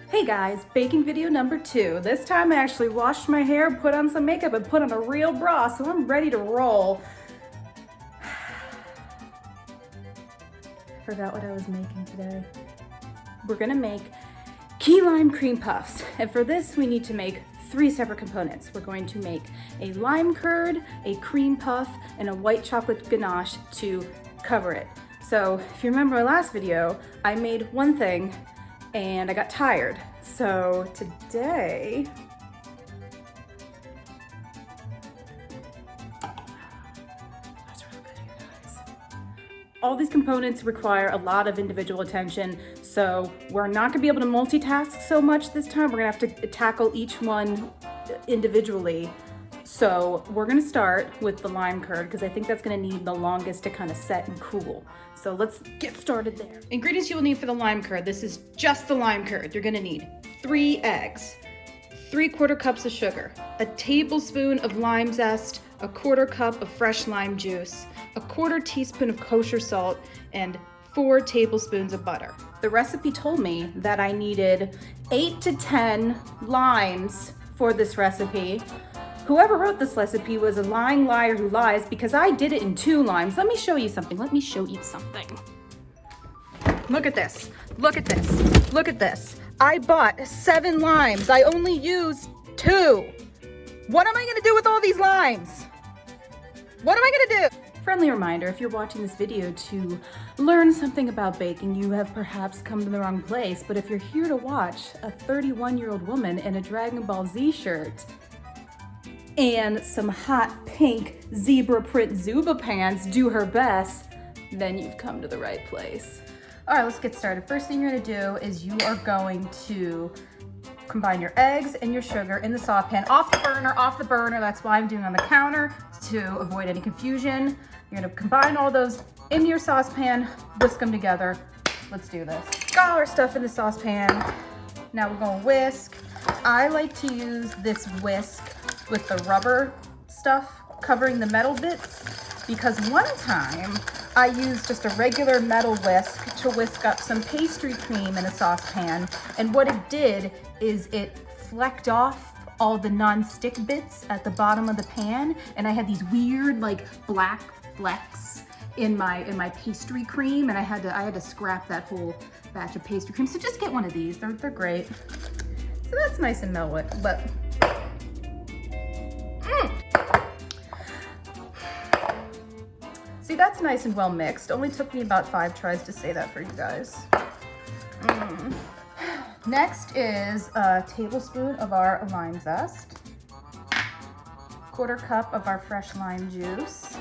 Hey guys, baking video number 2. This time I actually washed my hair, put on some makeup, and put on a real bra, so I'm ready to roll. Forgot what I was making today. We're gonna make key lime cream puffs, and for this we need to make 3 separate components. We're going to make a lime curd, a cream puff, and a white chocolate ganache to cover it. So if you remember my last video, I made one thing and I got tired. So today, that's really good, you guys. All these components require a lot of individual attention, so we're not gonna be able to multitask so much this time. We're gonna have to tackle each one individually. So we're gonna start with the lime curd because I think that's gonna need the longest to kind of set and cool. So let's get started there. Ingredients you will need for the lime curd. This is just the lime curd. You're gonna need 3 eggs, 3/4 cups of sugar, a tablespoon of lime zest, a 1/4 cup of fresh lime juice, a 1/4 teaspoon of kosher salt, and 4 tablespoons of butter. The recipe told me that I needed 8 to 10 limes for this recipe. Whoever wrote this recipe was a lying liar who lies because I did it in 2 limes. Let me show you something. Let me show you something. Look at this. Look at this. Look at this. I bought 7 limes. I only used 2. What am I gonna do with all these limes? What am I gonna do? Friendly reminder, if you're watching this video to learn something about baking, you have perhaps come to the wrong place. But if you're here to watch a 31-year-old woman in a Dragon Ball Z shirt and some hot pink zebra print Zuba pants do her best, then you've come to the right place. All right, let's get started. First thing you're gonna do is you are going to combine your eggs and your sugar in the saucepan, off the burner. That's why I'm doing on the counter to avoid any confusion. You're gonna combine all those in your saucepan, whisk them together. Let's do this. Got all our stuff in the saucepan. Now we're gonna whisk. I like to use this whisk with the rubber stuff covering the metal bits because one time I used just a regular metal whisk to whisk up some pastry cream in a saucepan, and what it did is it flecked off all the non-stick bits at the bottom of the pan, and I had these weird like black flecks in my pastry cream, and I had to scrap that whole batch of pastry cream. So just get one of these. They're great. So that's nice and mellow, but see, that's nice and well mixed. Only took me about 5 tries to say that for you guys. Next is a tablespoon of our lime zest, 1/4 cup of our fresh lime juice,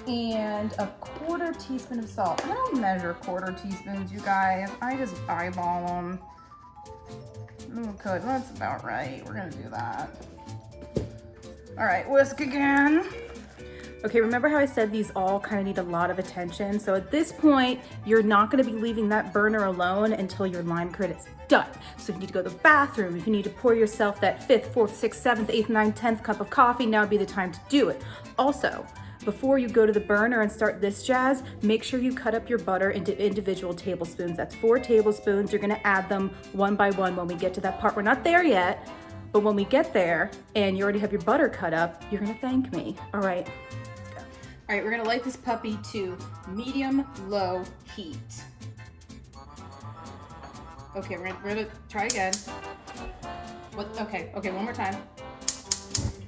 and a 1/4 teaspoon of salt. I don't measure 1/4 teaspoons, you guys. I just eyeball them. Okay, that's about right. We're gonna do that. All right, whisk again. Okay, remember how I said these all kind of need a lot of attention? So at this point, you're not gonna be leaving that burner alone until your lime curd is done. So if you need to go to the bathroom, if you need to pour yourself that 5th, 4th, 6th, 7th, 8th, 9th, 10th cup of coffee, now would be the time to do it. Also, before you go to the burner and start this jazz, make sure you cut up your butter into individual tablespoons. That's 4 tablespoons. You're gonna add them one by one when we get to that part. We're not there yet, but when we get there and you already have your butter cut up, you're gonna thank me. All right. All right, we're gonna light this puppy to medium-low heat. Okay, we're gonna try again. Okay, one more time.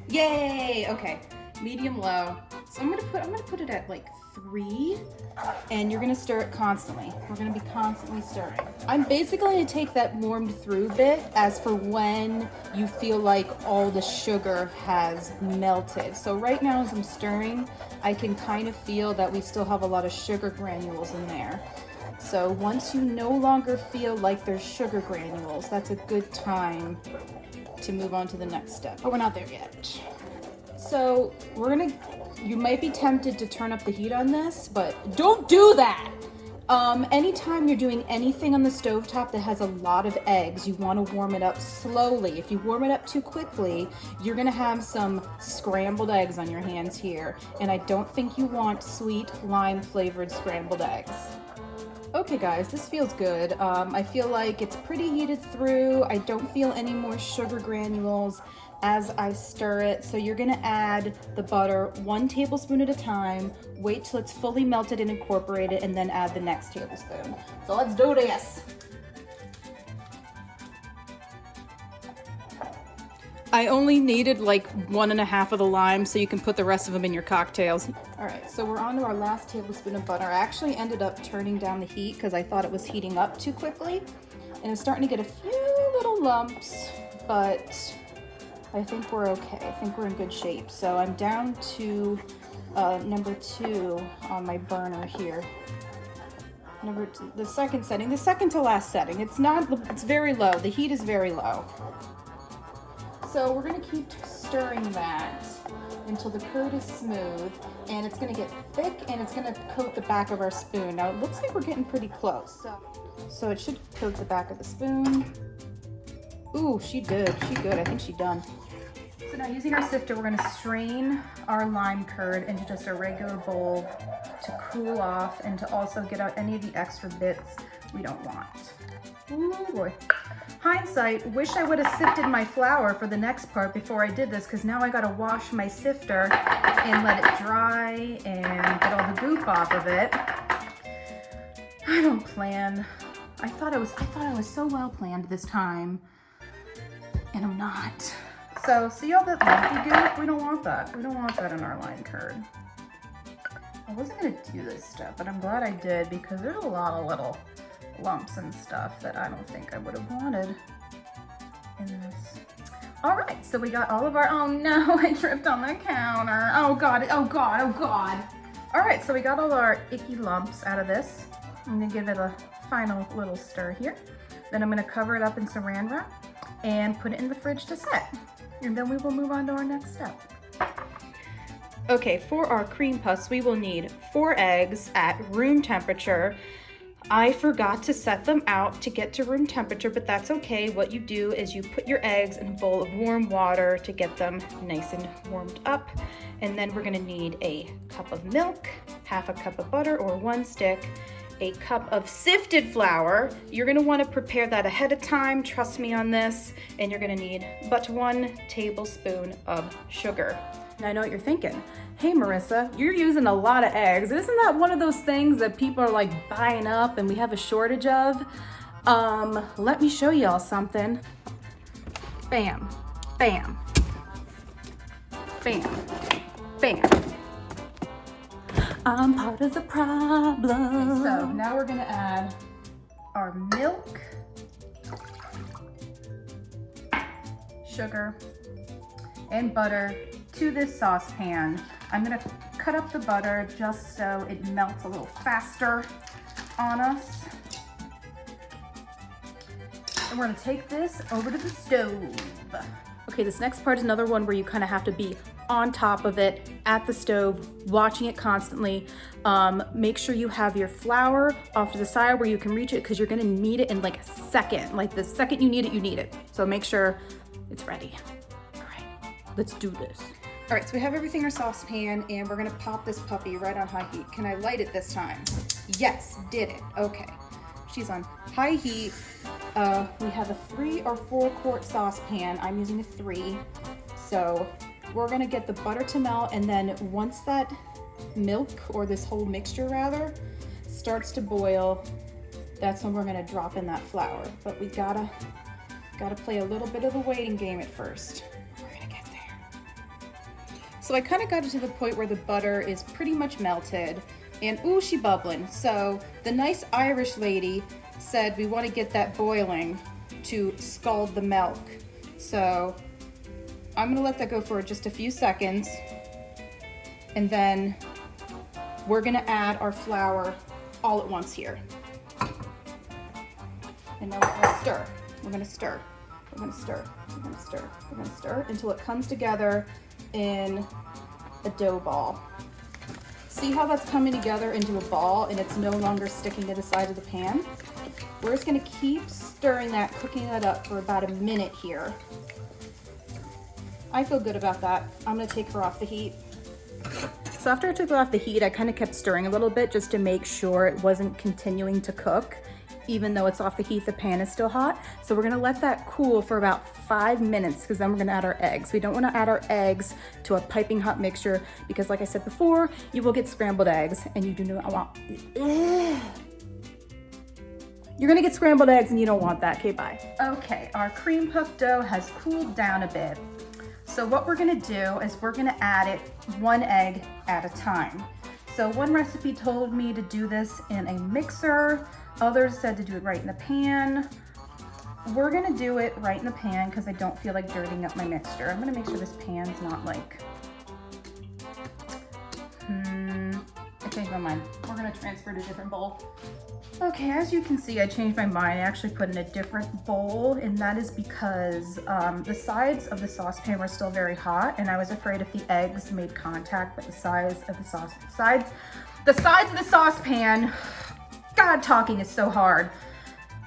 Yay, okay, medium-low. So I'm gonna put it at like 3, and you're gonna stir it constantly. We're gonna be constantly stirring. I'm basically gonna take that warmed through bit as for when you feel like all the sugar has melted. So right now as I'm stirring, I can kind of feel that we still have a lot of sugar granules in there. So once you no longer feel like there's sugar granules, that's a good time to move on to the next step. But we're not there yet. So you might be tempted to turn up the heat on this, but don't do that. Anytime you're doing anything on the stovetop that has a lot of eggs, you want to warm it up slowly. If you warm it up too quickly, you're gonna have some scrambled eggs on your hands here, and I don't think you want sweet lime flavored scrambled eggs. Okay guys, this feels good. I feel like it's pretty heated through. I don't feel any more sugar granules as I stir it. So you're gonna add the butter 1 tablespoon at a time, wait till it's fully melted and incorporated, and then add the next tablespoon. So let's do this. I only needed like 1.5 of the lime, so you can put the rest of them in your cocktails. All right, so we're on to our last tablespoon of butter. I actually ended up turning down the heat because I thought it was heating up too quickly. And it's starting to get a few little lumps, but I think we're okay. I think we're in good shape. So I'm down to number 2 on my burner here. Number 2, the second setting, the second to last setting. It's very low. The heat is very low. So we're gonna keep stirring that until the curd is smooth, and it's gonna get thick and it's gonna coat the back of our spoon. Now it looks like we're getting pretty close. So it should coat the back of the spoon. Ooh, she did, she good, I think she done. So now using our sifter, we're gonna strain our lime curd into just a regular bowl to cool off and to also get out any of the extra bits we don't want. Ooh boy. Hindsight, wish I would have sifted my flour for the next part before I did this, because now I gotta wash my sifter and let it dry and get all the goop off of it. I don't plan. I thought I was so well planned this time, and I'm not. So see all that lumpy goop? We don't want that. We don't want that in our lime curd. I wasn't gonna do this step, but I'm glad I did, because there's a lot of little lumps and stuff that I don't think I would have wanted in this. All right, so we got all of our, oh no, I tripped on the counter. Oh God, oh God, oh God. All right, so we got all our icky lumps out of this. I'm gonna give it a final little stir here. Then I'm gonna cover it up in saran wrap and put it in the fridge to set. And then we will move on to our next step. Okay, for our cream puffs, we will need 4 eggs at room temperature. I forgot to set them out to get to room temperature, but that's okay. What you do is you put your eggs in a bowl of warm water to get them nice and warmed up. And then we're gonna need a cup of milk, 1/2 cup of butter or 1 stick, a cup of sifted flour. You're gonna wanna prepare that ahead of time, trust me on this. And you're gonna need but 1 tablespoon of sugar. Now I know what you're thinking. Hey Marissa, you're using a lot of eggs. Isn't that one of those things that people are like buying up and we have a shortage of? Let me show y'all something. Bam, bam, bam, bam. I'm part of the problem. So now we're gonna add our milk, sugar, and butter to this saucepan. I'm gonna cut up the butter just so it melts a little faster on us. And we're gonna take this over to the stove. Okay, this next part is another one where you kind of have to be on top of it at the stove, watching it constantly. Make sure you have your flour off to the side where you can reach it, because you're gonna need it in like a second. Like the second you need it, you need it. So make sure it's ready. All right, let's do this. All right, so we have everything in our saucepan, and we're gonna pop this puppy right on high heat. Can I light it this time? Yes, did it, okay. She's on high heat. We have a 3 or 4 quart saucepan. I'm using a 3. So we're gonna get the butter to melt, and then once that milk, or this whole mixture rather, starts to boil, that's when we're gonna drop in that flour. But we gotta play a little bit of the waiting game at first. So I kind of got it to the point where the butter is pretty much melted, and ooh, she bubbling. So the nice Irish lady said we want to get that boiling to scald the milk. So I'm gonna let that go for just a few seconds, and then we're gonna add our flour all at once here. And now we're gonna stir. We're gonna stir. We're gonna stir. We're gonna stir. We're gonna stir until it comes together in a dough ball. See how that's coming together into a ball and it's no longer sticking to the side of the pan? We're just gonna keep stirring that, cooking that up for about a minute here. I feel good about that. I'm gonna take her off the heat. So after I took it off the heat, I kind of kept stirring a little bit just to make sure it wasn't continuing to cook. Even though it's off the heat, the pan is still hot. So we're gonna let that cool for about 5 minutes because then we're gonna add our eggs. We don't wanna add our eggs to a piping hot mixture because like I said before, you will get scrambled eggs and you do not want, you're gonna get scrambled eggs and you don't want that, okay, bye. Okay, our cream puff dough has cooled down a bit. So what we're gonna do is we're gonna add it 1 egg at a time. So one recipe told me to do this in a mixer. Others said to do it right in the pan. We're gonna do it right in the pan because I don't feel like dirtying up my mixture. I'm gonna make sure this pan's not like, I changed my mind. We're gonna transfer to a different bowl. Okay, as you can see, I changed my mind. I actually put in a different bowl, and that is because the sides of the saucepan were still very hot, and I was afraid if the eggs made contact with the sides of the sides of the saucepan, God, talking is so hard.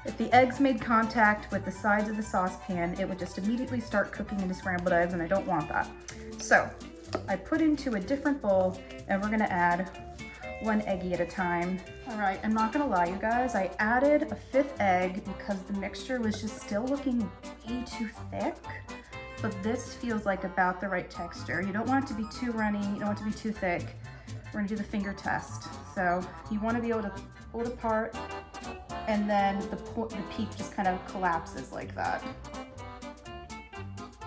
If the eggs made contact with the sides of the saucepan, it would just immediately start cooking into scrambled eggs, and I don't want that. So I put into a different bowl, and we're gonna add 1 eggie at a time. All right, I'm not gonna lie, you guys, I added a 5th egg because the mixture was just still looking way too thick, but this feels like about the right texture. You don't want it to be too runny, you don't want it to be too thick. We're gonna do the finger test. So you wanna be able to pull it apart, and then the peak just kind of collapses like that.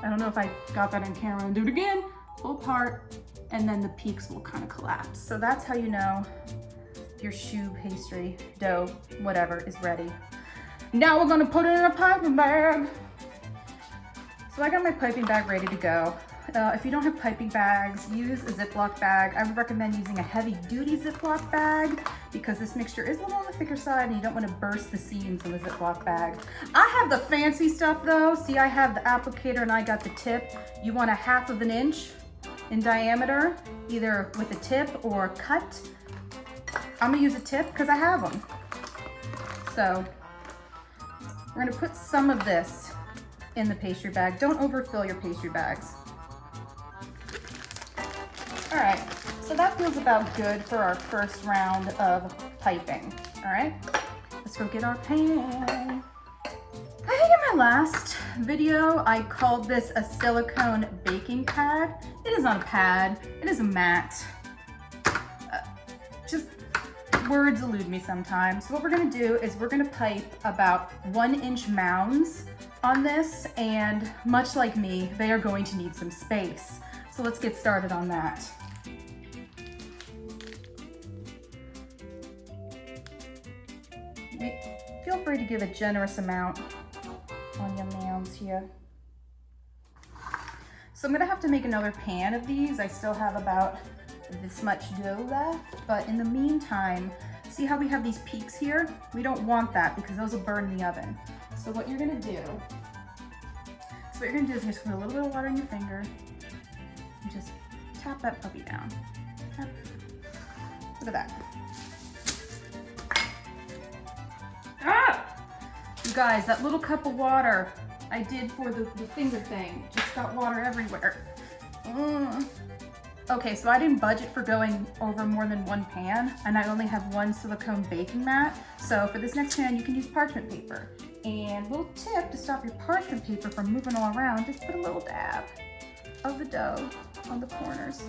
I don't know if I got that in camera, and do it again. Pull apart, and then the peaks will kind of collapse. So that's how you know your choux pastry dough, whatever, is ready. Now we're gonna put it in a piping bag. So I got my piping bag ready to go. If you don't have piping bags, use a Ziploc bag. I would recommend using a heavy-duty Ziploc bag because this mixture is a little on the thicker side and you don't want to burst the seams in the Ziploc bag. I have the fancy stuff though. See, I have the applicator and I got the tip. You want a 1/2 inch in diameter, either with a tip or cut. I'm gonna use a tip because I have them. So we're gonna put some of this in the pastry bag. Don't overfill your pastry bags. All right, so that feels about good for our first round of piping. All right, let's go get our pan. I think in my last video, I called this a silicone baking pad. It is not a pad, it is a mat. Just words elude me sometimes. So what we're gonna do is we're gonna pipe about 1-inch mounds on this, and much like me, they are going to need some space. So let's get started on that. Feel free to give a generous amount on your mounds here. So I'm gonna have to make another pan of these. I still have about this much dough left, but in the meantime, see how we have these peaks here? We don't want that because those will burn in the oven. So what you're gonna do, is you're just put a little bit of water in your finger and just tap that puppy down. Tap. Look at that. Ah! You guys, that little cup of water I did for the finger thing just got water everywhere. Okay, so I didn't budget for going over more than 1 pan, and I only have 1 silicone baking mat. So for this next pan, you can use parchment paper. And a little tip to stop your parchment paper from moving all around, just put a little dab of the dough on the corners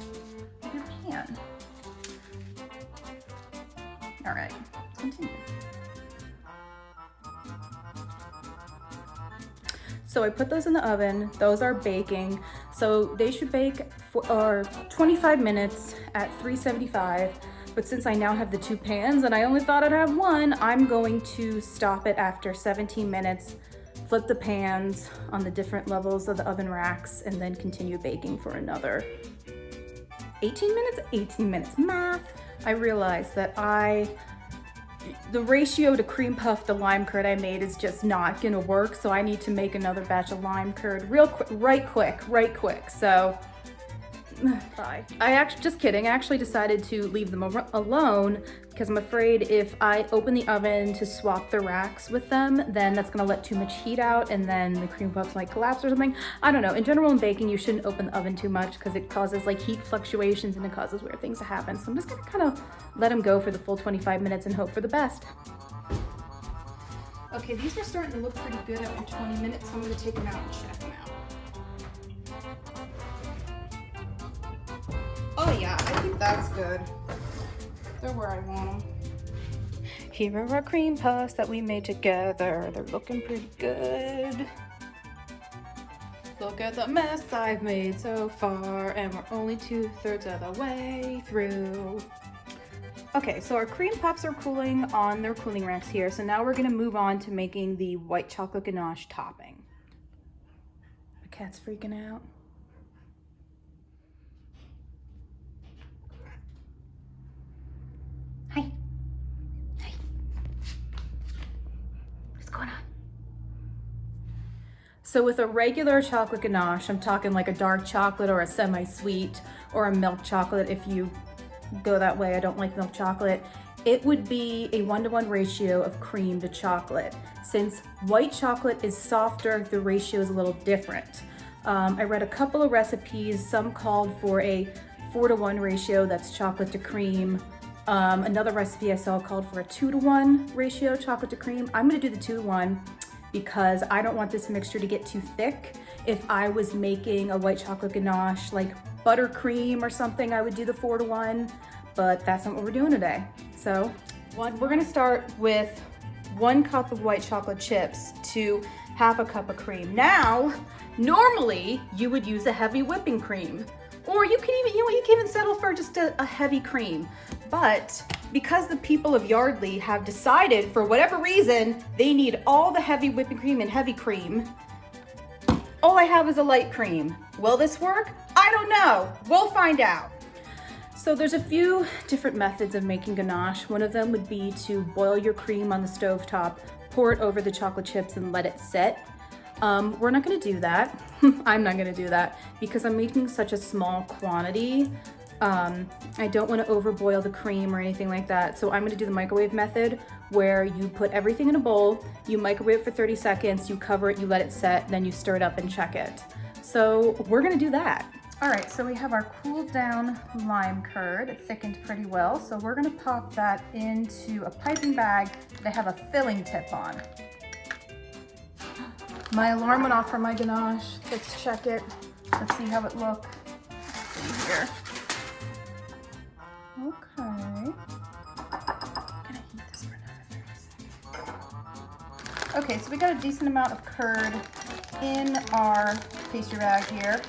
of your pan. All right, let's continue. So I put those in the oven. Those are baking. So they should bake for 25 minutes at 375. But since I now have the 2 pans and I only thought I'd have 1, I'm going to stop it after 17 minutes, flip the pans on the different levels of the oven racks, and then continue baking for another 18 minutes? 18 minutes, math. I realized that the ratio to cream puff to lime curd I made is just not gonna work, so I need to make another batch of lime curd right quick. So Bye. Just kidding. I actually decided to leave them alone because I'm afraid if I open the oven to swap the racks with them, then that's gonna let too much heat out and then the cream puffs might collapse or something. I don't know. In general, in baking, you shouldn't open the oven too much because it causes like heat fluctuations and it causes weird things to happen. So I'm just gonna kind of let them go for the full 25 minutes and hope for the best. Okay, these are starting to look pretty good after 20 minutes, so I'm gonna take them out and check them out. Oh yeah, I think that's good. They're where I want them. Here are our cream puffs that we made together. They're looking pretty good. Look at the mess I've made so far, and we're only 2/3 of the way through. Okay, so our cream puffs are cooling on their cooling racks here. So now we're gonna move on to making the white chocolate ganache topping. My cat's freaking out. Hi. Hi. What's going on? So with a regular chocolate ganache, I'm talking like a dark chocolate or a semi-sweet or a milk chocolate if you go that way. I don't like milk chocolate. It would be a 1-to-1 ratio of cream to chocolate. Since white chocolate is softer, the ratio is a little different. I read a couple of recipes. Some called for a 4-to-1 ratio, that's chocolate to cream. Another recipe I saw called for a 2-to-1 ratio, chocolate to cream. I'm gonna do the 2-to-1 because I don't want this mixture to get too thick. If I was making a white chocolate ganache like buttercream or something, I would do the 4-to-1, but that's not what we're doing today. So we're gonna start with 1 cup of white chocolate chips to 1/2 cup of cream. Now, normally you would use a heavy whipping cream, or you can even, you can even settle for just a heavy cream. But because the people of Yardley have decided, for whatever reason, they need all the heavy whipping cream and heavy cream, all I have is a light cream. Will this work? I don't know. We'll find out. So there's a few different methods of making ganache. One of them would be to boil your cream on the stovetop, pour it over the chocolate chips and let it set. We're not gonna do that. I'm not gonna do that because I'm making such a small quantity. I don't want to overboil the cream or anything like that. So I'm going to do the microwave method where you put everything in a bowl, you microwave it for 30 seconds, you cover it, you let it set, then you stir it up and check it. So we're going to do that. All right, so we have our cooled down lime curd. It thickened pretty well. So we're going to pop that into a piping bag that I have a filling tip on. My alarm went off for my ganache. Let's check it. Let's see how it looks. Let's see here. Okay. I'm gonna heat this for another 30 seconds. Okay, so we got a decent amount of curd in our pastry bag here.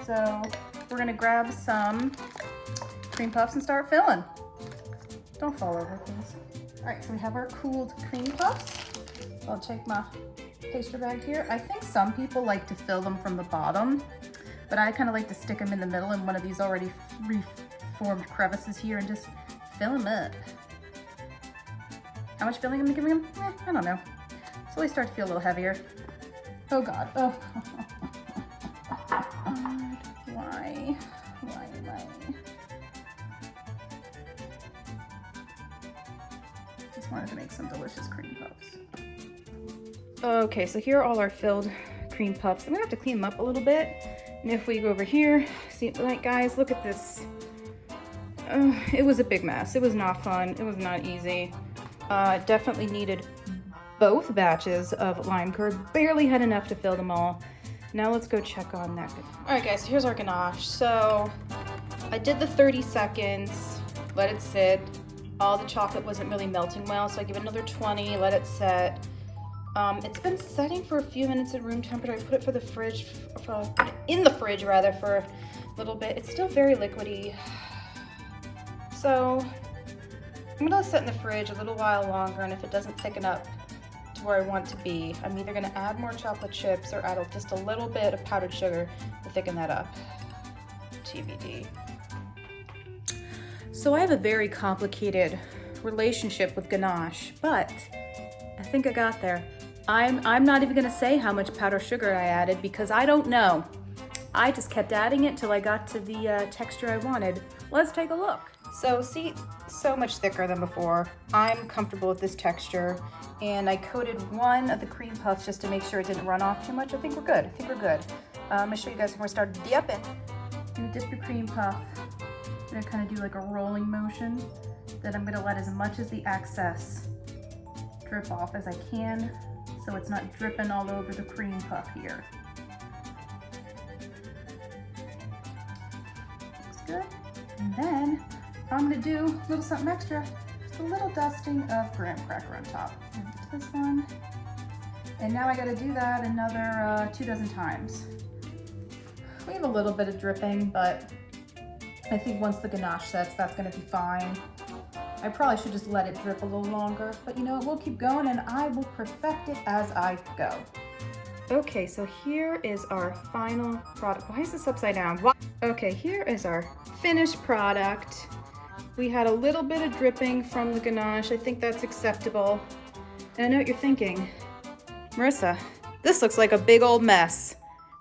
So we're gonna grab some cream puffs and start filling. Don't fall over, please. All right, so we have our cooled cream puffs. I'll take my pastry bag here. I think some people like to fill them from the bottom, but I kind of like to stick them in the middle in one of these already formed crevices here and just fill them up. How much filling am I giving them? I don't know. So they start to feel a little heavier. Oh God. Oh. Why? Just wanted to make some delicious cream puffs. Okay, so here are all our filled cream puffs. I'm gonna have to clean them up a little bit. And if we go over here, see, like guys, look at this. It was a big mess. It was not fun. It was not easy. Definitely needed both batches of lime curd. Barely had enough to fill them all. Now let's go check on that. All right guys, here's our ganache. So I did the 30 seconds, let it sit. All the chocolate wasn't really melting well, so I give it another 20, let it set. It's been setting for a few minutes at room temperature. I put it in the fridge rather, for a little bit. It's still very liquidy. So I'm gonna set in the fridge a little while longer, and if it doesn't thicken up to where I want to be, I'm either gonna add more chocolate chips or add just a little bit of powdered sugar to thicken that up. TBD. So I have a very complicated relationship with ganache, but I think I got there. I'm not even gonna say how much powdered sugar I added because I don't know. I just kept adding it till I got to the texture I wanted. Let's take a look. So see, so much thicker than before. I'm comfortable with this texture, and I coated one of the cream puffs just to make sure it didn't run off too much. I think we're good. I'm gonna show you guys when we start to dip it. And dip your cream puff. I'm gonna kind of do like a rolling motion. Then I'm gonna let as much as the excess drip off as I can, so it's not dripping all over the cream puff here. Looks good. And then I'm gonna do a little something extra, just a little dusting of graham cracker on top. This one. And now I gotta do that another 2 dozen times. We have a little bit of dripping, but I think once the ganache sets, that's gonna be fine. I probably should just let it drip a little longer, but you know, we'll keep going and I will perfect it as I go. Okay, so here is our final product. Why is this upside down? Okay, here is our finished product. We had a little bit of dripping from the ganache. I think that's acceptable. And I know what you're thinking. Marissa, this looks like a big old mess.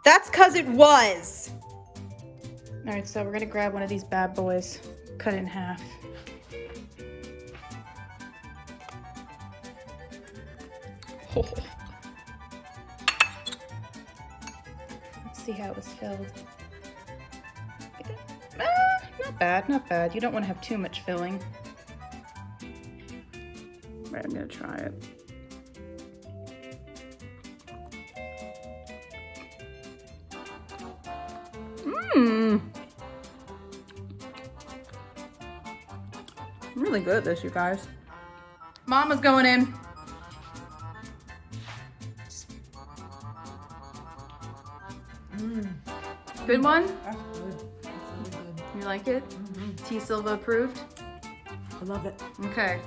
That's 'cause it was. All right, so we're gonna grab one of these bad boys, cut it in half. Oh. Let's see how it was filled. Not bad, not bad. You don't want to have too much filling. Right, I'm gonna try it. I'm really good at this, you guys. Mama's going in. Good one? That's good. That's really good. You like it? T. Silva approved? I love it. Okay.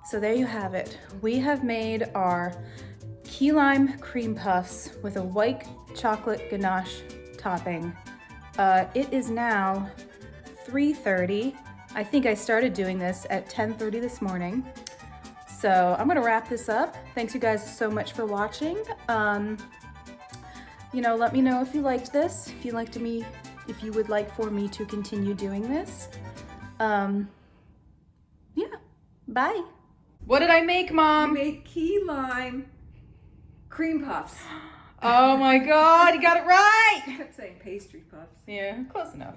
So there you have it. We have made our key lime cream puffs with a white chocolate ganache topping. It is now 3:30. I think I started doing this at 10:30 this morning. So I'm gonna wrap this up. Thanks you guys so much for watching. You know, let me know if you liked this, if you would like for me to continue doing this. Yeah, bye. What did I make, Mom? You made key lime cream puffs. Oh my God, you got it right. I kept saying pastry puffs. Yeah, close enough.